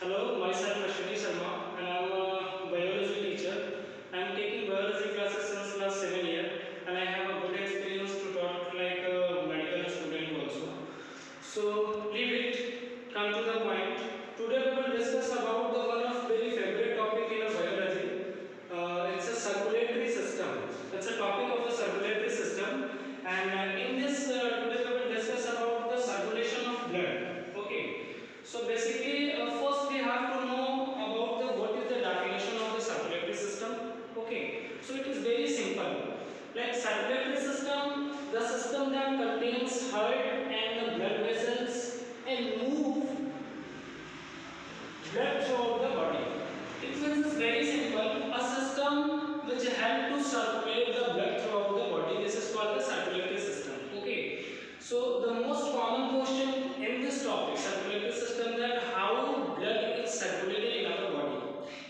Hello, myself Ashwini Sharma and I'm a biology teacher. I'm taking biology classes since last 7 years and I have a good experience to talk like a medical student also. So leave it, come to the point. Today we will discuss about the one of very favorite topic in a biology. It's a circulatory system. It's a topic of a circulatory system and in this today we will discuss about the circulation of blood. Okay. So basically, first we have to know about what is the definition of the circulatory system. Okay, so it is very simple. Like circulatory system, the system that contains heart and the blood vessels and move blood throughout the body. It means it's very simple. A system which help to circulate the blood throughout the body. This is called the circulatory system. Okay. So the most common question in this topic, circulatory system, that how blood is circulated in our body.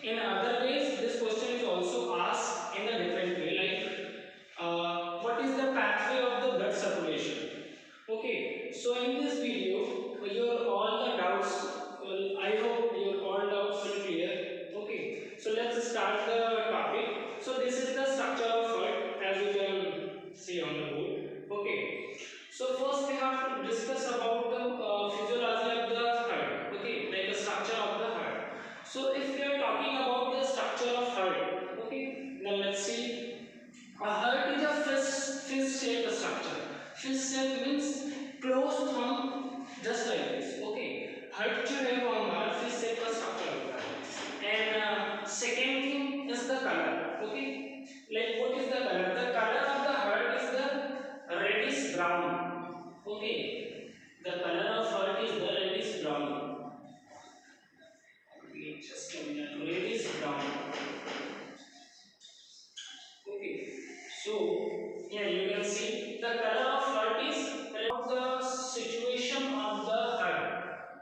In other ways, this question is also asked in a different way, like what is the pathway of the blood circulation? Okay, so in this video, your all the doubts, I hope your all doubts will clear. Okay, so let's start the topic. So this is the structure of heart, as you can see on the board. Okay, so first we have to discuss about the physiology of the heart. Okay, like the structure of the heart. So if we are talking about the structure of heart, okay, now let's see. A heart is a fish-shaped structure. Fish-shaped means closed thumb, just like this. Okay, heart जो है वो हमारा fish-shaped structure होता है. And second thing is the color. Okay, like what is the color? The color of the heart is the reddish brown. Okay, the color of heart is the reddish brown. Wait just a minute. Reddish brown. Okay, so here you can see the color of heart is about the situation of the heart.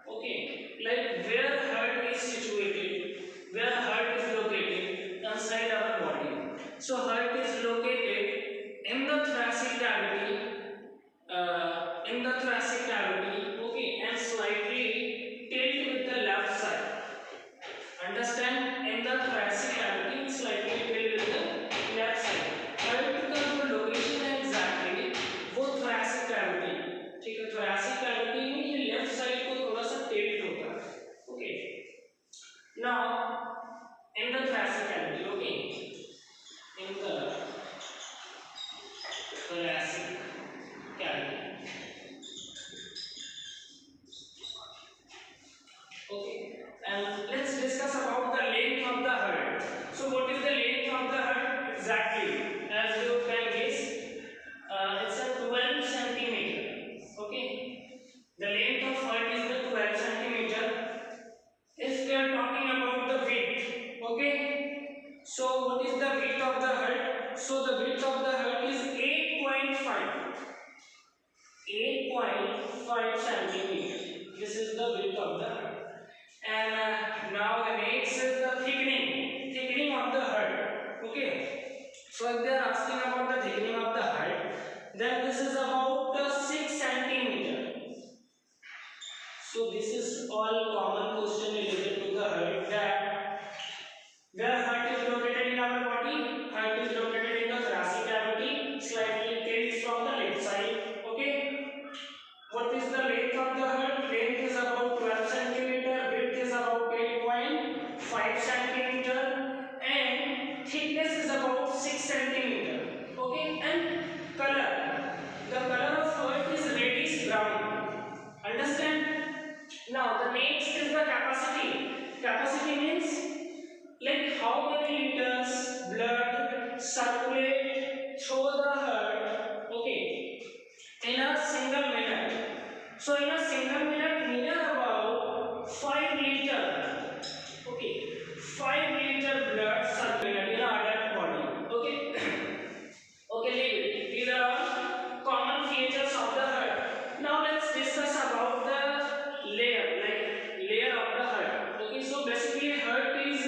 Okay, like where heart is situated, where heart is located inside our body. So heart is located in the thoracic cavity, okay, and slightly tilt with the left side. Understand? In the thoracic cavity, slightly tilt with the left side. Heart का जो location है exactly वो thoracic cavity, ठीक है, thoracic cavity में ये left side को थोड़ा सा टिल्ट होता है. Okay, now in the thoracic cavity, okay, in the thoracic cavity. Okay, and let's discuss about the length of the heart. So what is the length of the heart exactly? As you can guess, it's a 12 centimeter. Okay, the length of heart is the 12 centimeter. If we are talking about the width, okay, so what is the width of the heart? So the width of the heart is 8.5 centimeter. This is the width of the heart. And now the next is the thickening of the heart. Okay, so if they are asking about the thickening of the heart, then this is about 6 centimeter. So this is all common question related to the heart, that where heart is located in our body. Heart is located in the thoracic cavity, slightly tilt from the left side. Okay, what is the length of the heart? Length is about 12 centimeter, width is about 8.5 centimeter, and thickness is about 6 centimeter. Okay, and color. The color of heart is reddish brown. Understand? Now the next is the capacity. Capacity means like how many liters blood circulate through the heart. Okay, in a single minute. So in a single minute, near about 5 liter. Okay, 5 liter blood circulated in our adult body. Okay, okay, leave it. These are all common features of the heart. Now let's discuss about the layer of the heart. Okay, so basically heart is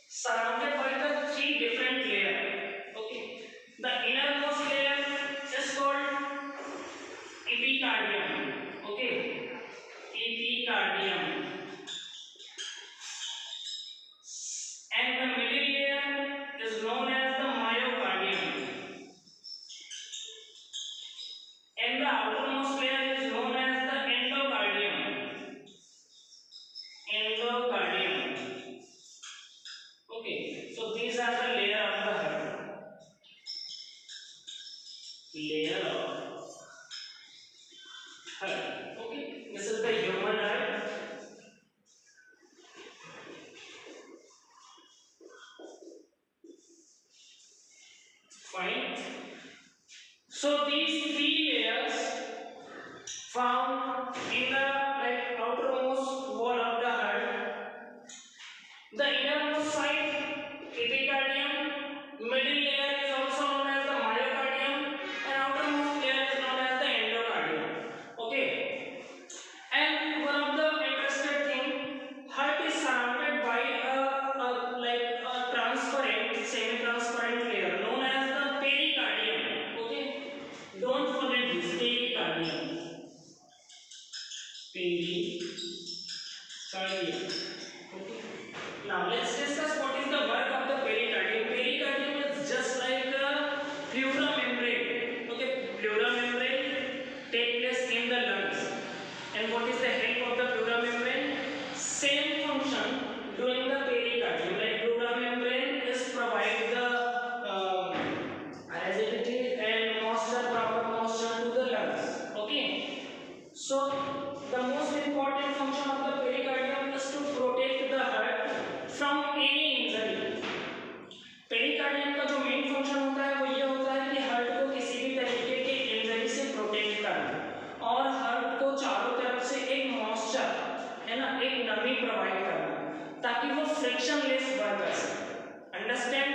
surrounded by the 3 different layers. Okay, the innermost layer is called epicardium. Okay, epicardium. Pericardium. Okay. Now let's discuss what is the work of the pericardium. Pericardium is just like a pleural membrane. Okay, pleural membrane take place in the lungs. And what is the help of the pleural membrane? Same function doing the pericardium. Like pleural membrane is provide the rigidity and moisture, proper moisture to the lungs. Okay. So the most important function of the pericardium is to protect the heart from any injury. Pericardium का जो main function होता है वो ये होता है कि heart को किसी भी तरीके के इंजरी से प्रोटेक्ट करना और हार्ट को चारों तरफ से एक मॉइस्चर है ना, एक नमी प्रोवाइड करना ताकि वो फ्रिक्शन लेस वर्क कर सके. Understand?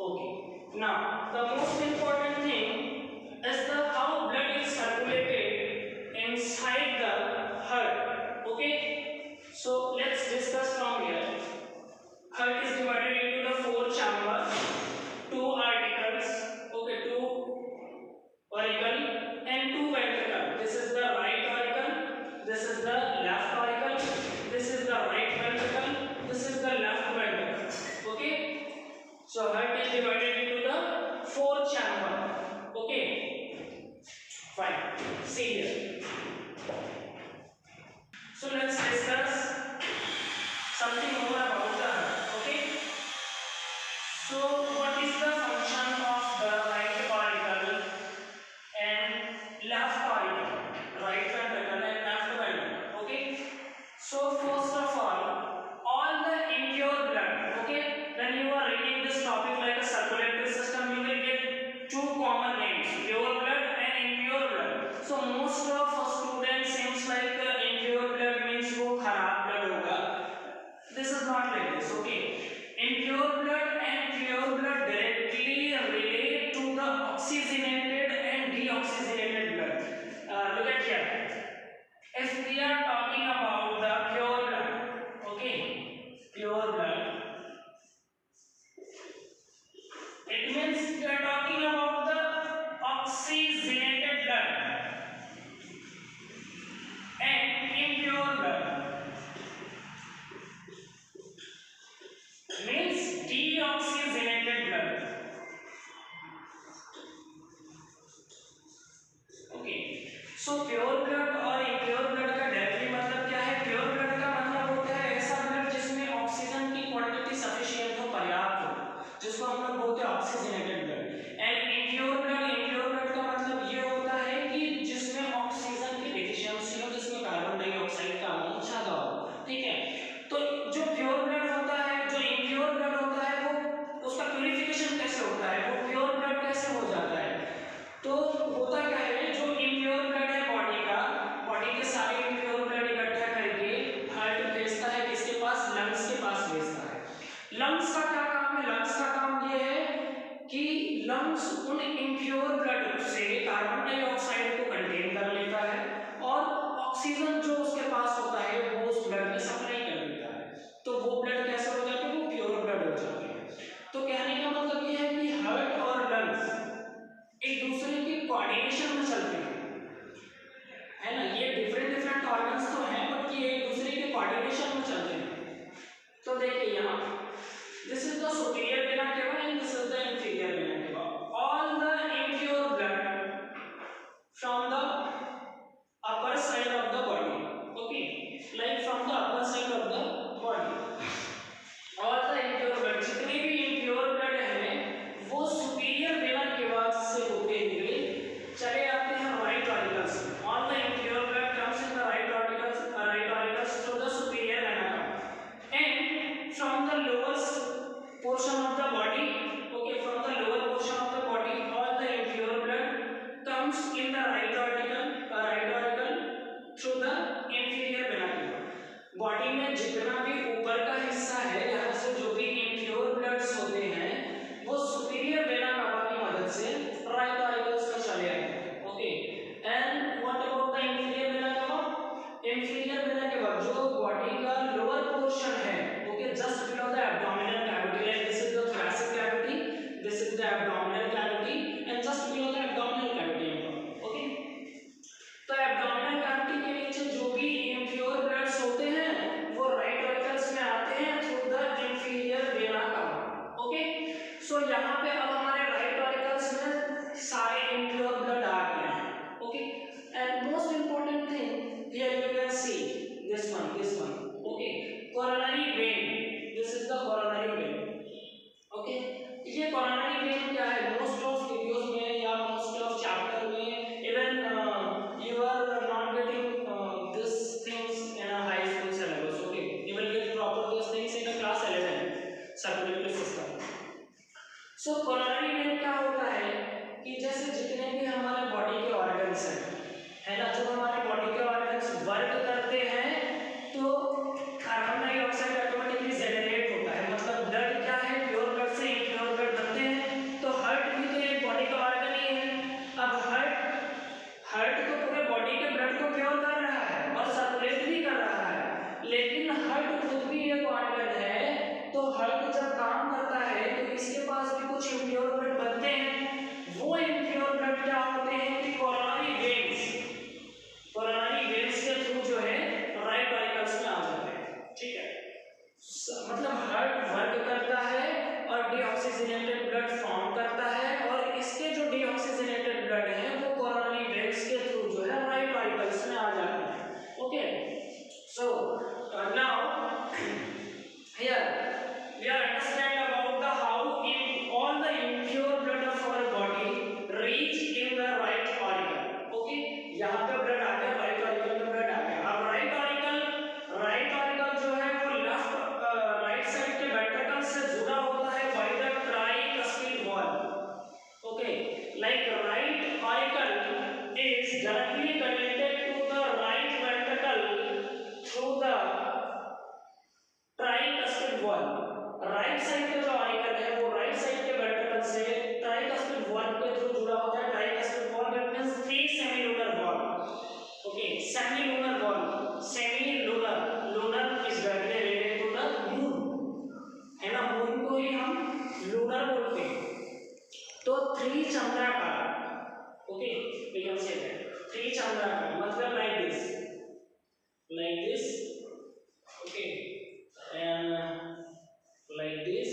Okay. Now the most important thing is the how blood is circulated inside the heart. Okay, so let's discuss from here. Heart is divided into the four chambers, two articles. Okay, two auricle and two ventricle. This is the right auricle, this is the left auricle, this is the right ventricle, this is the left ventricle. Okay, so heart is divided into the four chamber. Okay, fine. See here. So let's discuss something more about the heart. Okay. So what is the function of the right auricle and left auricle? Right ventricle and left ventricle. Okay. So first of all the impure blood. Okay. When you are reading this topic like a circulatory system, you will get two common names: pure blood and impure blood. So most of students seems like impure blood means वो खराब blood होगा. This is not like this. Okay, impure blood and pure blood directly relate to the oxygenated and deoxygenated blood. Look at here. If we are talking about the pure blood, okay, pure blood, it means we are talking about the oxygenated blood. And impure blood means deoxygenated blood. Okay, so pure blood और impure blood का directly मतलब क्या है? Pure blood का मतलब होता है ऐसा ब्लड जिसमें ऑक्सीजन की क्वांटिटी सफिशिएंट हो, पर्याप्त हो, जिसको हम लोग बोलते हैं oxygenated blood. And impure blood का मतलब ये होता है कि जिसमें ऑक्सीजन की डेफिशिएंसी हो, जिसमें कार्बन डाइऑक्साइड का अमाउंट ज्यादा हो. ठीक है, तो जो प्योर ब्लड होता है, जो impure blood होता है, वो उसका प्यूरिफिकेशन कैसे होता है, वो प्योर ब्लड कैसे हो जाता है? तो होता क्या है, जो impure blood है बॉडी का, बॉडी के सारे impure blood इकट्ठा करके हार्ट भेजता है किसके पास? लंग्स के पास भेजता है. लंग्स का क्या काम है? लंग्स का काम ये है कि लंग्स उन impure blood से कार्बन डाइऑक्साइड को कंटेन कर लेता है और ऑक्सीजन जो उसके पास होता है वो उस ब्लड में सप्लाई कर देता है. तो वो ब्लड कैसे हो जाते हैं? वो प्योर ब्लड हो जाते हैं. तो कहने का मतलब ये है कि हार्ट और लंग्स एक दूसरे के कोऑर्डिनेशन में चलते हैं, है ना. ये डिफरेंट ऑर्गन्स तो हैं बट ये एक दूसरे के कोऑर्डिनेशन में चलते हैं. तो देखिए यहाँ this is the superior vena cava and this is the inferior vena cava. All the impure blood from the upper side of the body. Okay, like from the upper side of the body. All the impure blood, जितने भी impure blood हैं वो superior vena cava से होते हुए चले आते हैं right auricles. All the impure blood comes in the right auricles through the superior vena cava. And from the lower portion of the body, okay, from the lower portion of the body, all the impure blood comes in the right auricle through the inferior vena cava. Body में जितना भी ऊपर का हिस्सा है, यहाँ से जो भी impure bloods होते हैं वो superior vena cava की मदद से right auricles में चले आते हैं. Okay, and what about the inferior vena cava? Inferior vena cava जो बॉडी का lower portion है, okay, just below the abdominal cavity, like this is the thoracic cavity, this is the abdominal cavity, and just below the abdominal cavity. Okay, तो abdominal cavity के त्रिचंद्राकार. Okay, we can say that त्रिचंद्राकार मतलब like this, okay, and like this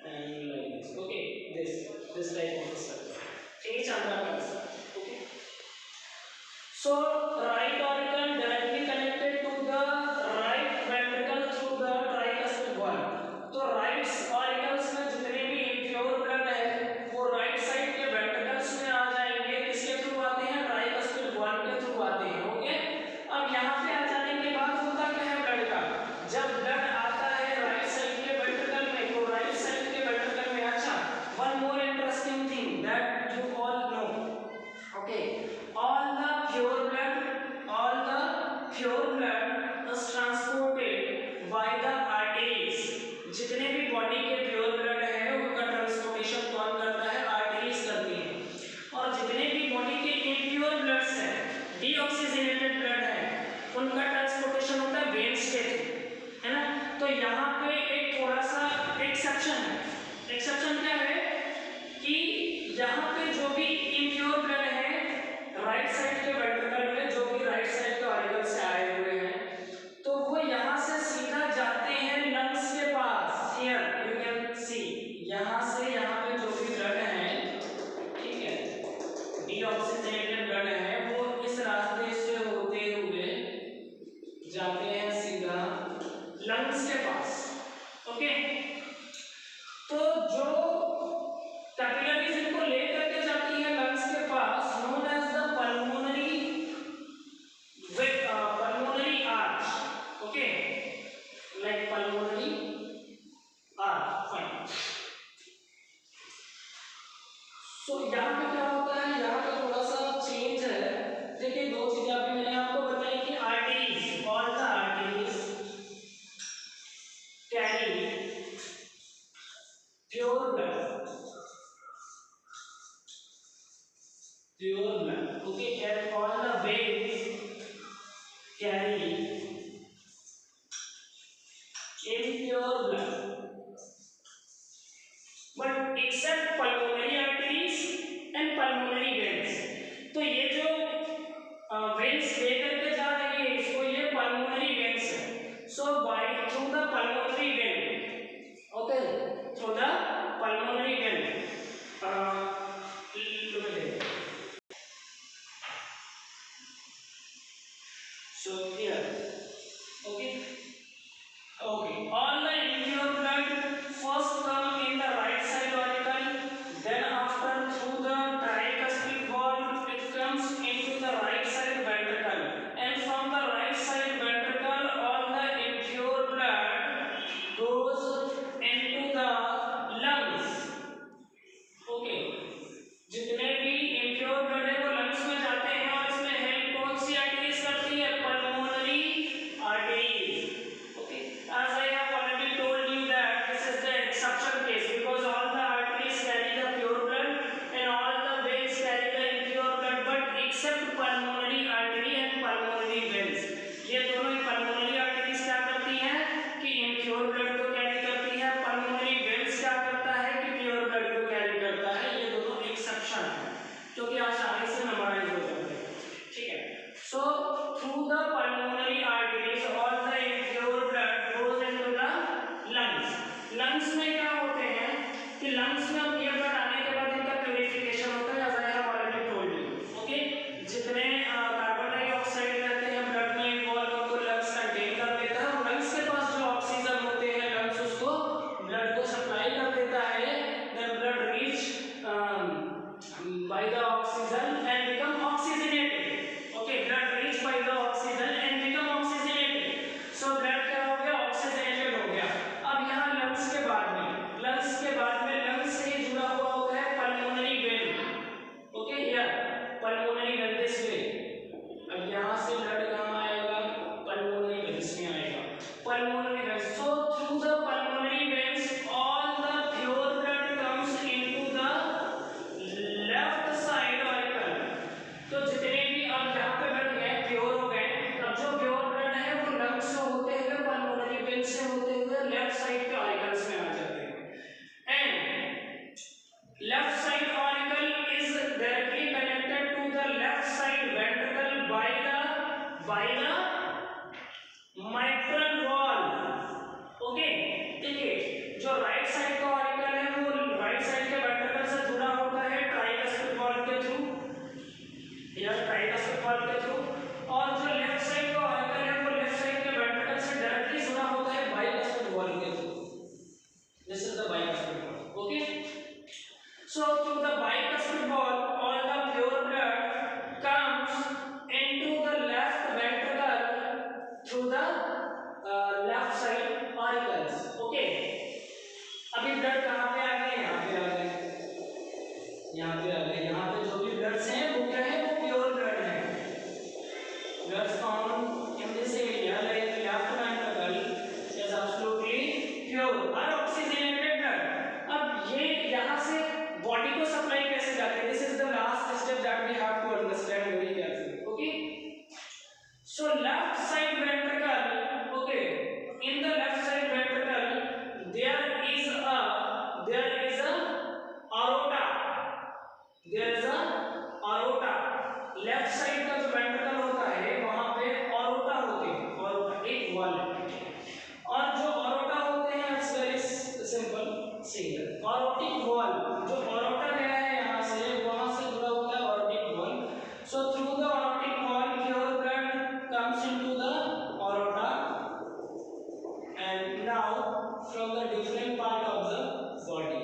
and like this. Okay, this type of structure त्रिचंद्राकार. Okay, so right auricle directly connected to the right ventricle through the tricuspid valve. तो right auricles में जितने भी impure blood है वो right side के ventricles में आ जाएंगे. किसके थ्रू आते हैं? ट्राइकस्पिड वाल्व के थ्रू आते हैं. ओके, अब यहाँ पे आ जाने के बाद होता क्या है ब्लड का? जब ब्लड आता है राइट साइड के वेंट्रिकल में तो राइट साइड के वेंट्रिकल में, अच्छा, one more interesting thing that you all know. Okay, all the pure blood is transported by the arteries. जितने भी बॉडी के प्योर ब्लड है उनका ट्रांसपोर्टेशन कौन करता है? आर्टरीज करती हैं. और जितने भी बॉडी के इम्प्योर ब्लड्स हैं, डीऑक्सीजनेटेड ब्लड है, उनका ट्रांसपोर्टेशन होता है वेन्स के थ्रू, है ना. तो यहाँ पे एक थोड़ा सा एक्सेप्शन है. एक्सेप्शन क्या है कि यहाँ पे जो भी इम्प्योर ब्लड है राइट साइड के वेंट्रिकल में, जो कि राइट साइड के ऑरिकल से आए हुए हैं, तो वो यहाँ से सीधा जाते हैं लंग्स के पास. हियर यू कैन सी, यहाँ से यहाँ पे जो भी ब्लड है, ठीक है, डीऑक्सीजनेटेड ब्लड है, वो इस रास्ते से होते हुए जाते हैं सीधा लंग्स के पास. ओके, तो जो कैपिलरीज इनको लेकर के जाती है लंग्स के पास, known as the pulmonary arch. Okay, like pulmonary arch. Fine. So यहाँ पे क्या होता है? यहाँ पे थोड़ा सा चेंज है. देखिए, दो चीजें अभी मैंने आपको बताई कि arteries, all the arteries carry pure blood. Okay, and all the veins carry impure blood, but except pulmonary arteries and pulmonary veins. तो ये जो veins लेकर के जा रही है इसको, ये pulmonary veins है. So by through the pulmonary vein, okay, through the pulmonary vein, look at it. So here, okay, all the impure blood first come in the right side auricle, then after through the tricuspid valve it comes into the right side ventricle, and from the right side ventricle all the impure blood goes into the lungs. Okay, जितने भी impure blood है वो lungs में जाते हैं और इसमें help कौन सी आर्टरीज करती है? Pulmonary arteries. Okay, as I have already mitral valve. Okay, ठीक है। जो राइट साइड का ऑरिकल है वो राइट साइड के वेंट्रिकल से जुड़ा होता है ट्राइकस्पिड वॉल के थ्रू, या ट्राइकस्पिड वॉल के थ्रू, और जो लेफ्ट साइड का ऑरिकल है वो लेफ्ट साइड के वेंट्रिकल से डायरेक्टली जुड़ा होता है बाइकस्पिड वॉल के through. This is the bicuspid valve. Okay, so through the bicuspid wall all the pure blood comes into the left ventricle through the left side auricles। okay, अभी blood कहाँ पे आ गए, यहाँ पे आ गए, यहाँ पे आ गए। यहाँ पे जो भी ब्लड्स हैं वो क्या है, वो प्योर ब्लड है। Blood found in this area like left ventricle is absolutely pure और oxygenated blood। अब ये यहाँ से बॉडी को सप्लाई कैसे जाती है, this is the last step that we have to understand very carefully. Okay, so left side ventricle, okay, in the left side ventricle there is a aorta, there is a aorta। Left side का जो ventricle होता है वहां पे aorta होते हैं, aorta एक wall है, और जो aorta होते हैं it's very simple single aortic wall। जो aorta गया है यहाँ से, वहां से जुड़ा होता है aortic wall। so through the aortic wall pure blood comes into the aorta and now from the different part of the body।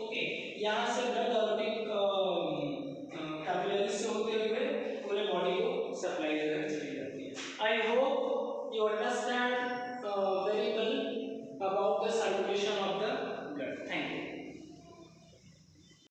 okay, यहाँ से blood aortic कैपिलरी से होते हुए पूरे बॉडी को सप्लाई चली जाती है। I hope you understand